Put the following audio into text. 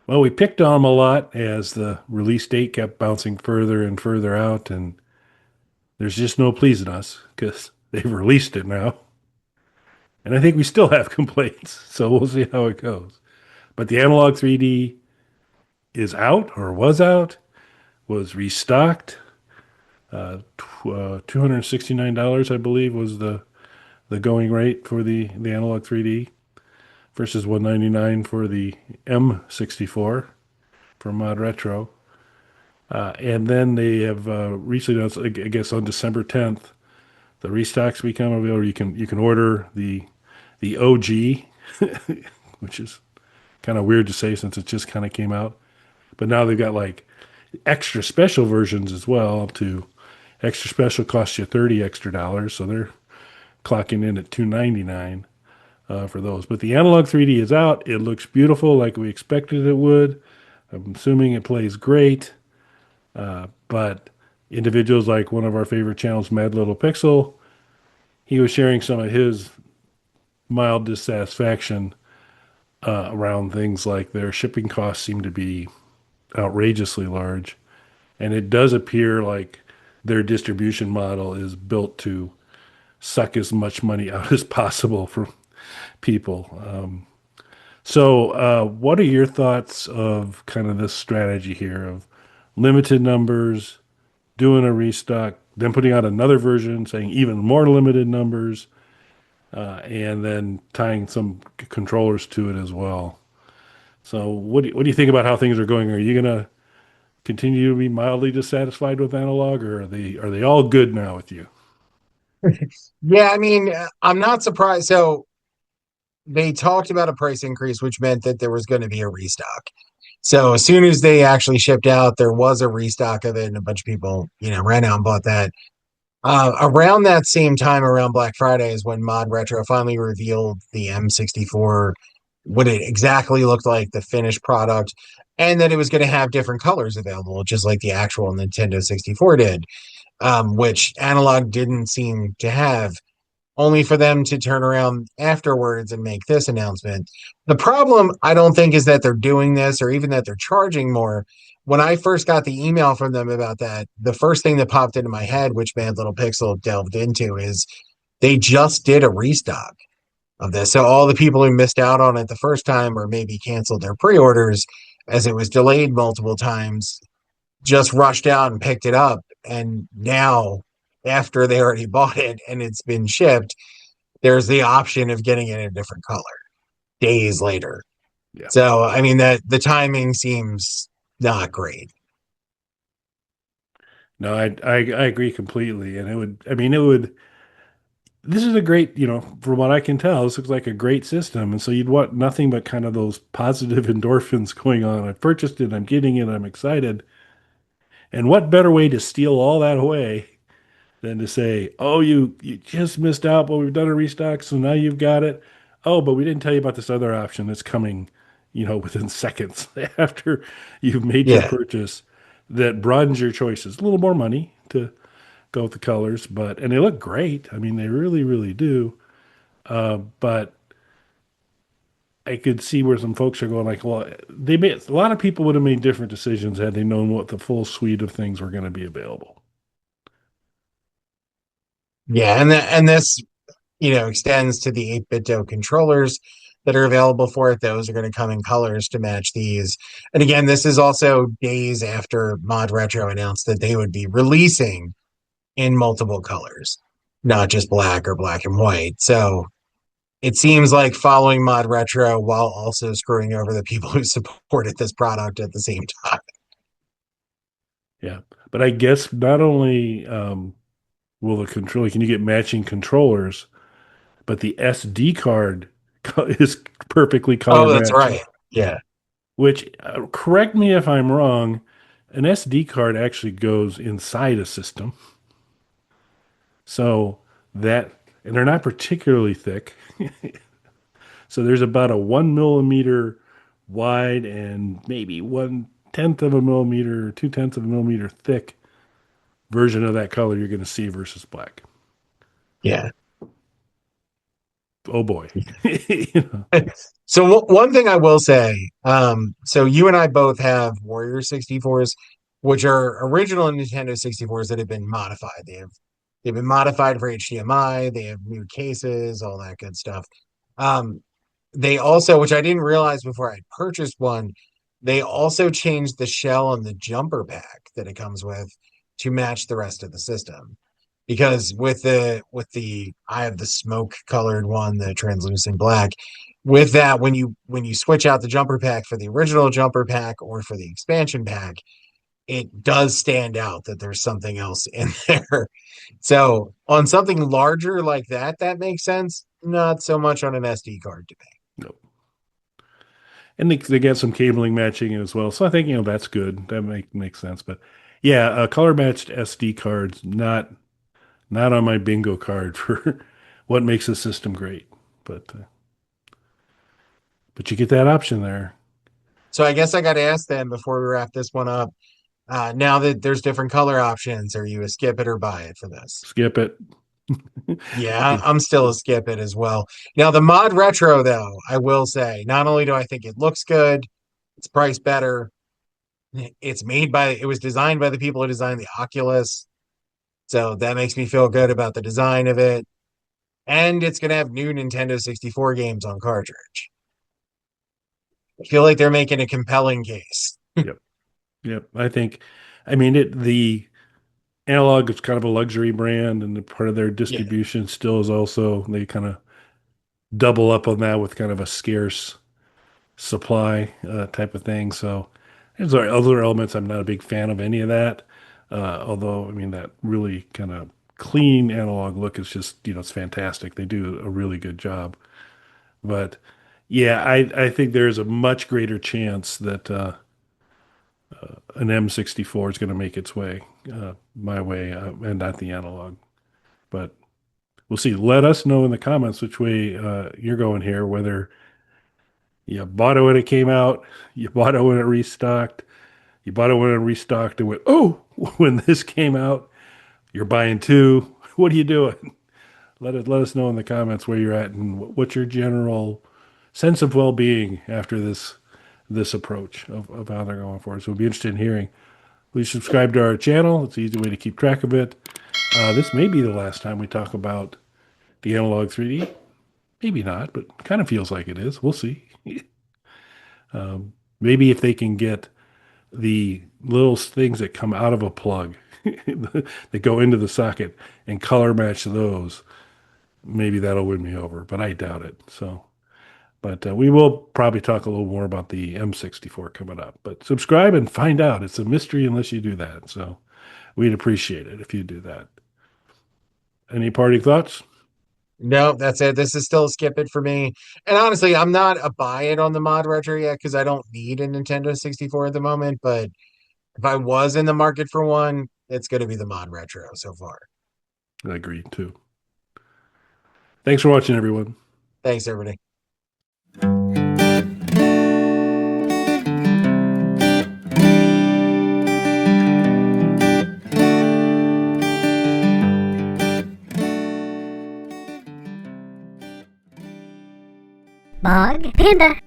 Well, we picked on them a lot as the release date kept bouncing further and further out, and there's just no pleasing us because they've released it now. And I think we still have complaints, so we'll see how it goes. But the Analog 3D is out or was restocked. $269, I believe, was the going rate for the Analog 3D versus 199 for the M64 for Mod Retro. And then they have recently announced, I guess, on December 10th, the restocks become available. You can order the OG, which is kind of weird to say since it just kind of came out. But now they've got like extra special versions as well. To extra special costs you 30 extra dollars, so they're clocking in at 299 for those. But the Analog 3D is out. It looks beautiful, like we expected it would. I'm assuming it plays great. But individuals like one of our favorite channels, Mad Little Pixel, he was sharing some of his mild dissatisfaction around things like their shipping costs seem to be outrageously large. And it does appear like their distribution model is built to suck as much money out as possible from people. So, what are your thoughts of kind of this strategy here of limited numbers, doing a restock, then putting out another version saying even more limited numbers, and then tying some controllers to it as well? So, what do you think about how things are going? Are you going to continue to be mildly dissatisfied with analog, or are they all good now with you? Yeah, I mean, I'm not surprised. So they talked about a price increase, which meant that there was going to be a restock. So as soon as they actually shipped out, there was a restock of it, and a bunch of people, ran out and bought that. Around that same time, around Black Friday, is when Mod Retro finally revealed the M64, what it exactly looked like, the finished product, and that it was going to have different colors available, just like the actual Nintendo 64 did, which Analog didn't seem to have, only for them to turn around afterwards and make this announcement. The problem, I don't think, is that they're doing this or even that they're charging more. When I first got the email from them about that, the first thing that popped into my head, which Bad Little Pixel delved into, is they just did a restock of this. So all the people who missed out on it the first time or maybe canceled their pre orders as it was delayed multiple times just rushed out and picked it up. And now, after they already bought it and it's been shipped, there's the option of getting it in a different color days later. Yeah. So, I mean, that the timing seems not great. No, I agree completely. And it would, this is a great, from what I can tell, this looks like a great system. And so you'd want nothing but kind of those positive endorphins going on. I've purchased it, I'm getting it, I'm excited. And what better way to steal all that away than to say, oh, you just missed out, but we've done a restock, so now you've got it. Oh, but we didn't tell you about this other option that's coming, within seconds after you've made your Yeah. purchase that broadens your choices. A little more money to go with the colors, and they look great. I mean, they really, really do. But I could see where some folks are going like, well, a lot of people would have made different decisions had they known what the full suite of things were going to be available. Yeah. And this, extends to the 8-bit controllers that are available for it. Those are going to come in colors to match these. And again, this is also days after Mod Retro announced that they would be releasing in multiple colors, not just black or black and white. So it seems like following Mod Retro while also screwing over the people who supported this product at the same time. Yeah. But I guess not only will the controller, can you get matching controllers, but the SD card is perfectly color Oh, that's matched, right. Yeah. which, correct me if I'm wrong, an SD card actually goes inside a system. So that, and they're not particularly thick. So there's about a 1 millimeter wide and maybe 1/10 of a millimeter or 2/10 of a millimeter thick version of that color you're going to see versus black. Yeah. oh boy. You know, So one thing I will say, so you and I both have Warrior 64s, which are original Nintendo 64s that have been modified. They've been modified for HDMI. They have new cases, all that good stuff. Um, they also, which I didn't realize before I purchased one, they also changed the shell on the jumper pack that it comes with to match the rest of the system. Because with the I have the smoke colored one, the translucent black. With that, when you switch out the jumper pack for the original jumper pack or for the expansion pack, it does stand out that there's something else in there. So on something larger like that, that makes sense. Not so much on an SD card to me. no. And they get some cabling matching as well. So I think, that's good. That makes sense. But yeah, color matched SD cards, not on my bingo card for what makes the system great. But you get that option there. So I guess I got to ask them before we wrap this one up. Now that there's different color options, are you a skip it or buy it for this? Skip it. Yeah, I'm still a skip it as well. Now the mod retro, though, I will say, not only do I think it looks good, it's priced better. It was designed by the people who designed the Oculus, so that makes me feel good about the design of it. And it's gonna have new Nintendo 64 games on cartridge. I feel like they're making a compelling case. Yep. Yep. The Analog is kind of a luxury brand, and the part of their Yeah, distribution still is also they kind of double up on that with kind of a scarce supply type of thing. So there's other elements. I'm not a big fan of any of that. Although, that really kind of clean analog look is just, it's fantastic. They do a really good job. But yeah, I think there's a much greater chance that an M64 is going to make its way my way and not the analog. But we'll see. Let us know in the comments which way you're going here, whether you bought it when it came out, you bought it when it restocked, you bought it when it restocked and went, oh, when this came out, you're buying two. What are you doing? Let us know in the comments where you're at and what's your general sense of well-being after this approach of how they're going forward. So we'll be interested in hearing. Please subscribe to our channel. It's an easy way to keep track of it. This may be the last time we talk about the Analog 3D. Maybe not, but kind of feels like it is. We'll see. Maybe if they can get the little things that come out of a plug that go into the socket and color match those, maybe that'll win me over, but I doubt it. But we will probably talk a little more about the M64 coming up. But subscribe and find out. It's a mystery unless you do that. So we'd appreciate it if you do that. Any parting thoughts? no, that's it. This is still a skip it for me. And honestly, I'm not a buy it on the mod retro yet because I don't need a Nintendo 64 at the moment. But if I was in the market for one, it's going to be the mod retro so far. I agree too. Thanks for watching, everyone. Thanks, everybody. Bog Panda.